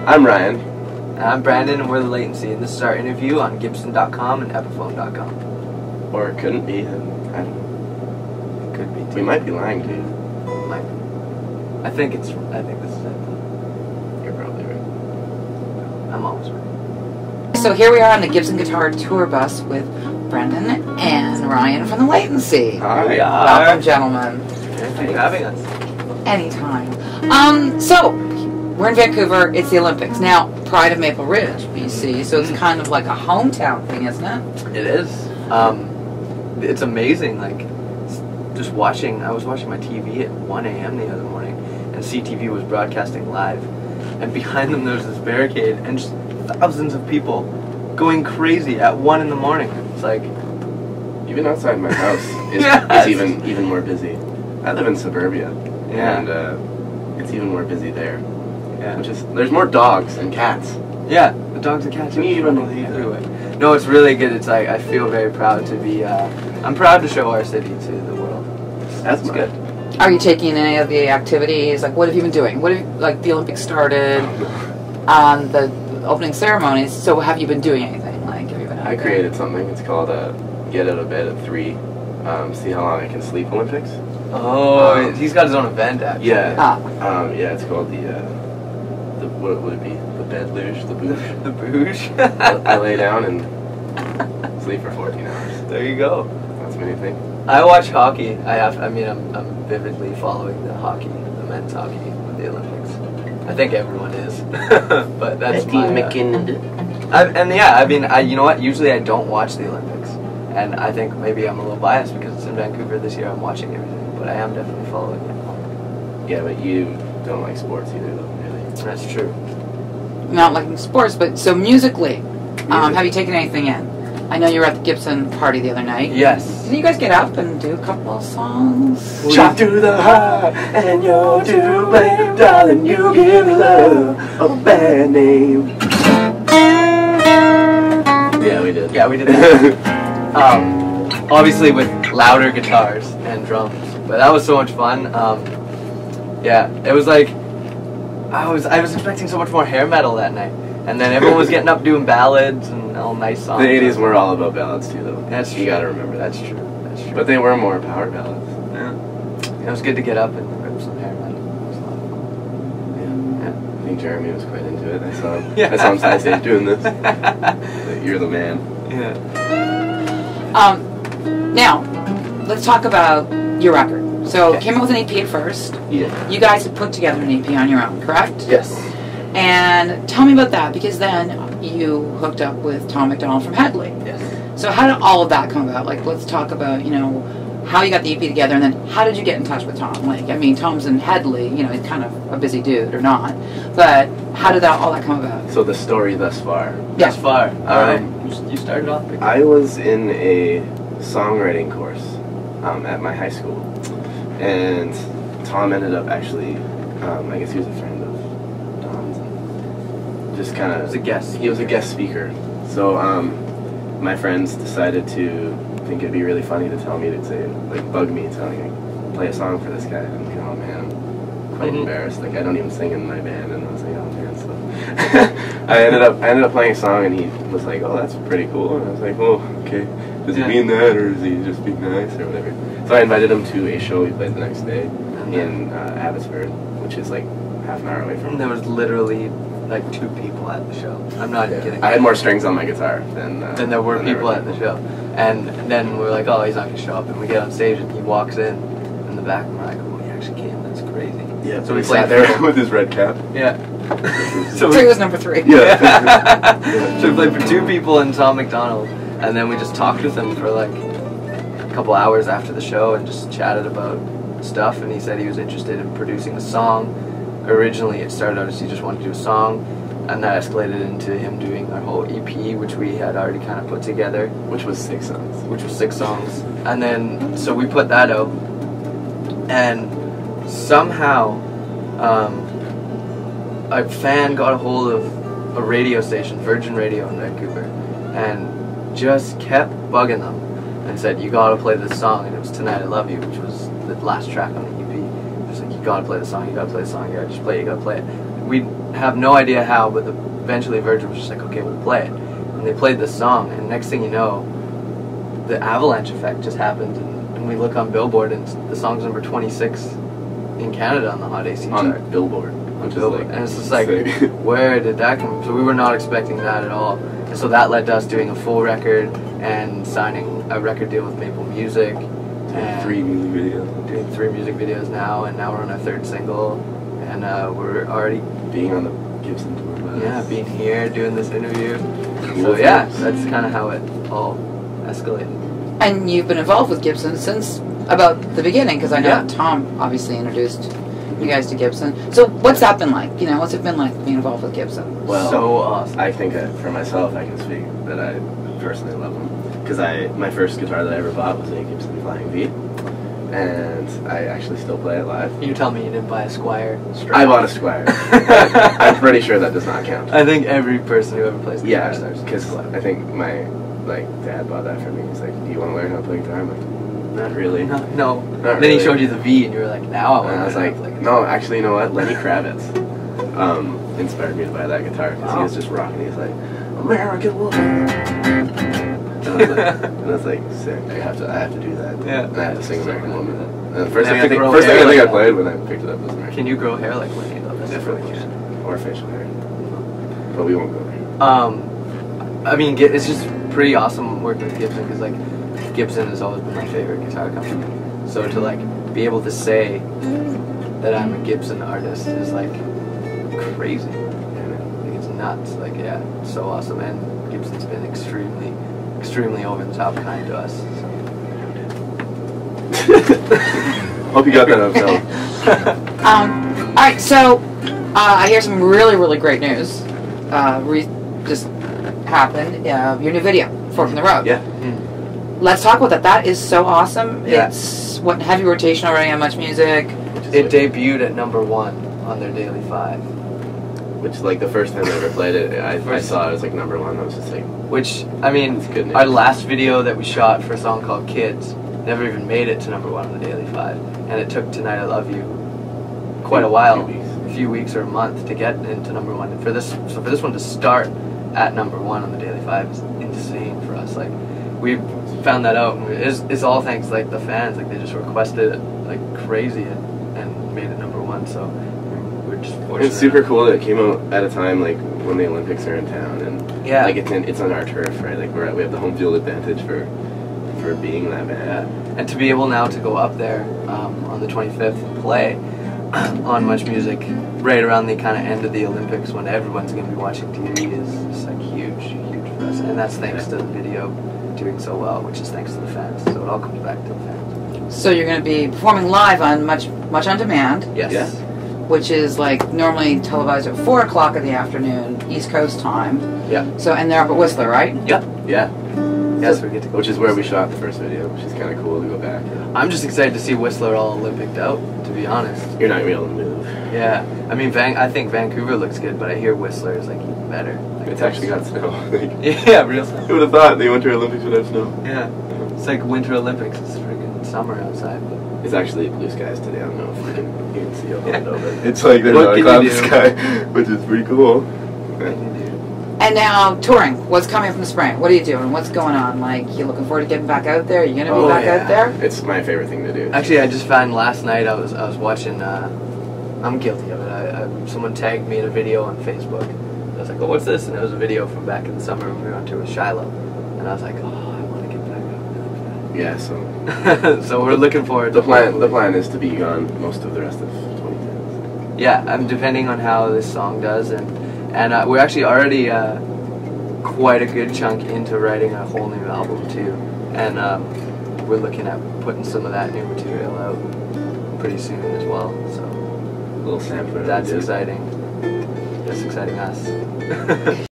I'm Ryan. And I'm Brandon, and we're the Latency, and this is our interview on Gibson.com and Epiphone.com. Or it couldn't be. I don't know. It could be too. We might be lying to you. Might be. I think this is it. You're probably right. I'm always right. So here we are on the Gibson Guitar Tour Bus with Brendan and Ryan from the Latency. Hi. Welcome, gentlemen. Thank you for having us. Anytime. So, we're in Vancouver. It's the Olympics. Now, Pride of Maple Ridge, BC. So it's kind of like a hometown thing, isn't it? It is. It's amazing. Like, just watching. I was watching my TV at 1 a.m. the other morning, and CTV was broadcasting live. And behind them, there's this barricade, and just thousands of people going crazy at 1 in the morning. It's like, even outside my house is even more busy. I live in suburbia, and it's even more busy there. Yeah. There's more dogs and cats. Yeah, the dogs and cats. Can you even believe everywhere? No, it's really good. It's like I feel very proud to be. I'm proud to show our city to the world. That's good. Are you taking any of the activities? Like, what have you been doing? What have like the Olympics started on the opening ceremonies? So have you been doing anything? Like, have you been? I created something. It's called Get Out of Bed at 3. See how long I can sleep Olympics. Oh, he's got his own event actually. Yeah. Yeah, it's called what would it be? The bed luge? The boosh? The boosh? I lay down and sleep for 14 hours. There you go. That's my new thing. I watch hockey. I'm vividly following the hockey, the men's hockey with the Olympics. I think everyone is. But that's my... you know what? Usually I don't watch the Olympics. And I think maybe I'm a little biased because it's in Vancouver this year. I'm watching everything. But I am definitely following it. Yeah, but you don't like sports either, though, really. That's true. Not liking sports, but so musically, have you taken anything in? I know you were at the Gibson party the other night. Yes. Did you guys get up and do a couple of songs? Shot through the heart and you're to blame, darling. You give love a bad name. Yeah, we did. Yeah, we did that. Obviously with louder guitars and drums, but that was so much fun. Yeah, it was like I was expecting so much more hair metal that night, and then everyone was getting up doing ballads and all nice songs. The 80s were all about ballads too, though. That's true. You gotta remember that. That's true. That's true. But they were more power ballads. Yeah. It was good to get up and rip some hair metal. It was a lot of fun. Yeah. I think Jeremy was quite into it. I saw him. Yeah. I saw him side stage doing this. You're the man. Yeah. Now, let's talk about your record. So, Okay. came out with an EP at first. Yeah. You guys had put together an EP on your own, correct? Yes. And tell me about that, because then you hooked up with Tom McDonald from Headley. Yes. So how did all of that come about? Like, let's talk about, how you got the EP together, and then how did you get in touch with Tom? Like, I mean, Tom's in Headley, he's kind of a busy dude, or not. But how did all that come about? So the story thus far. Yeah. Thus far. All right. You started off. I was in a songwriting course at my high school, and Tom ended up actually, I guess he was a friend of Don's, and just kind of... He was a guest. He was a guest speaker. So my friends decided to think it'd be really funny to tell me to say, like, bug me, telling me, play a song for this guy. And I'm like, oh man, I'm quite embarrassed. Like, I don't even sing in my band, and I was like, oh man, so... I ended up playing a song, and he was like, oh, that's pretty cool. And I was like, well, okay. Does he mean that, or is he just being nice, or whatever? So I invited him to a show we played the next day in Abbotsford, which is like half an hour away from him. And there was literally like 2 people at the show. I'm not kidding. I had more strings on my guitar than there were people at the show. And then we were like, oh, he's not going to show up. And we get on stage, and he walks in the back, and we're like, oh, he actually came. That's crazy. Yeah, so we sat there with his red cap. Yeah. So he was number 3. Yeah. So we played for 2 people and Tom McDonald, and then we just talked with him for like a couple hours after the show and just chatted about stuff, and he said he was interested in producing a song. Originally it started out as he just wanted to do a song, and that escalated into him doing our whole EP, which we had already kind of put together. Which was 6 songs. And then, so we put that out, and somehow a fan got a hold of a radio station, Virgin Radio in Vancouver, and just kept bugging them and said, you gotta play this song. And it was Tonight I Love You, which was the last track on the EP. Just like, you gotta play the song, you gotta play the song, you gotta just play it, you gotta play it. we have no idea how, but eventually Virgin was just like, okay, we'll play it. And they played this song, and next thing you know, the avalanche effect just happened, and we look on Billboard, and the song's number 26 in Canada on the Hot AC chart. On Billboard. Which is like, and it's just like, where did that come from? So we were not expecting that at all. And so that led to us doing a full record and signing a record deal with Maple Music. And 3 music videos. Doing 3 music videos now, and now we're on our 3rd single. And we're already being on the Gibson tour bus. Yeah, being here, doing this interview. Cool So yeah, things. that's kind of how it all escalated. And you've been involved with Gibson since about the beginning, because I know Yeah. Tom obviously introduced you guys to Gibson. So what's that been like? You know, what's it been like being involved with Gibson? Well, So awesome. I think that for myself, I can speak that I personally love them. Because my first guitar that I ever bought was a Gibson Flying V. And I actually still play it live. You tell me you didn't buy a Squire Strat. I bought a Squire. I'm pretty sure that does not count. I think every person who ever plays guitar Yeah, starts with a because Squire. I think my dad bought that for me. He's like, "Do you want to learn how to play guitar?" I'm like, "Not really." No. Not Then really. he showed you the V, and you were like, now I want And I was to like, "No, actually, you know what? Lenny Kravitz inspired me to buy that guitar because he was just rocking. He's like, American woman." And I was like, sick. I have to do that. Yeah. And I have to sing So American good. Woman. And the first You thing have I to grow think hair I like played that. when I picked it up was American. Can you grow hair like Lenny, though? That's Definitely the can. question. Or facial hair. But we won't go there. I mean, it's just pretty awesome working with Gibson, because like Gibson has always been my favorite guitar company. So to like be able to say that I'm a Gibson artist is like crazy. Like, it's nuts. Like, yeah, it's so awesome. And Gibson's been extremely over the top kind to us. So. Hope you got that up, Phil. All right, so I hear some really great news. Just happened. Your new video, Fork in the Road. Yeah. Let's talk about that. That is so awesome. Yeah. It's what heavy rotation already on Much Music. It debuted at #1 on their Daily 5. Which, like, the first time I ever played it, I saw it as, like, #1. I was just like, Which, I mean, That's good news. our last video that we shot for a song called Kids never even made it to #1 on the Daily 5. And it took Tonight I Love You quite a while, a few weeks or a month to get into #1. And for this one to start at #1 on the Daily 5 is insane for us. Like, we found that out, and it's all thanks like the fans. Like, they just requested it like crazy and made it #1. So we're just fortunate. it's super cool that it came out at a time, like, when the Olympics are in town. And, Yeah. like, it's on our turf, right? Like, we have the home field advantage for being that band. Yeah. And to be able now to go up there on the 25th and play on Much Music right around the kind of end of the Olympics when everyone's going to be watching TV is just like huge for us. And that's thanks to the video doing so well, which is thanks to the fans. So it all comes back to the fans. So you're going to be performing live on Much on Demand, Yes. Yeah. which is like normally televised at 4 o'clock in the afternoon, East Coast time. Yeah. So, and they're up at Whistler, right? Yep. Yeah. Yes, we get to go. Which is where we shot the first video, which is kind of cool to go back. I'm just excited to see Whistler all Olympic out, to be honest. You're not able to move. Yeah. I mean, I think Vancouver looks good, but I hear Whistler is like even better. Like, It's actually got snow. Like, Yeah, real stuff. who would have thought the Winter Olympics would have snow? Yeah. It's like Winter Olympics. It's freaking summer outside. But It's actually blue skies today. I don't know if you can see Orlando, Yeah. but it's like there's What not a can cloud you in the do? sky, which is pretty cool. Yeah. And now touring. What's coming from the spring? What are you doing? What's going on? Like, you looking forward to getting back out there? Are you going to be back out there? It's my favorite thing to do. Actually, I just found last night I was watching. I'm guilty of it. Someone tagged me in a video on Facebook. I was like, "Oh, what's this?" And it was a video from back in the summer when we went to with Shiloh. And I was like, "Oh, I want to get back Yeah, so out." So we're looking forward. the to plan is to be gone most of the rest of 2010. Yeah, I'm depending on how this song does, and we're actually already quite a good chunk into writing a whole new album too, and we're looking at putting some of that new material out pretty soon as well. So Little sampler. that's exciting. That's exciting us.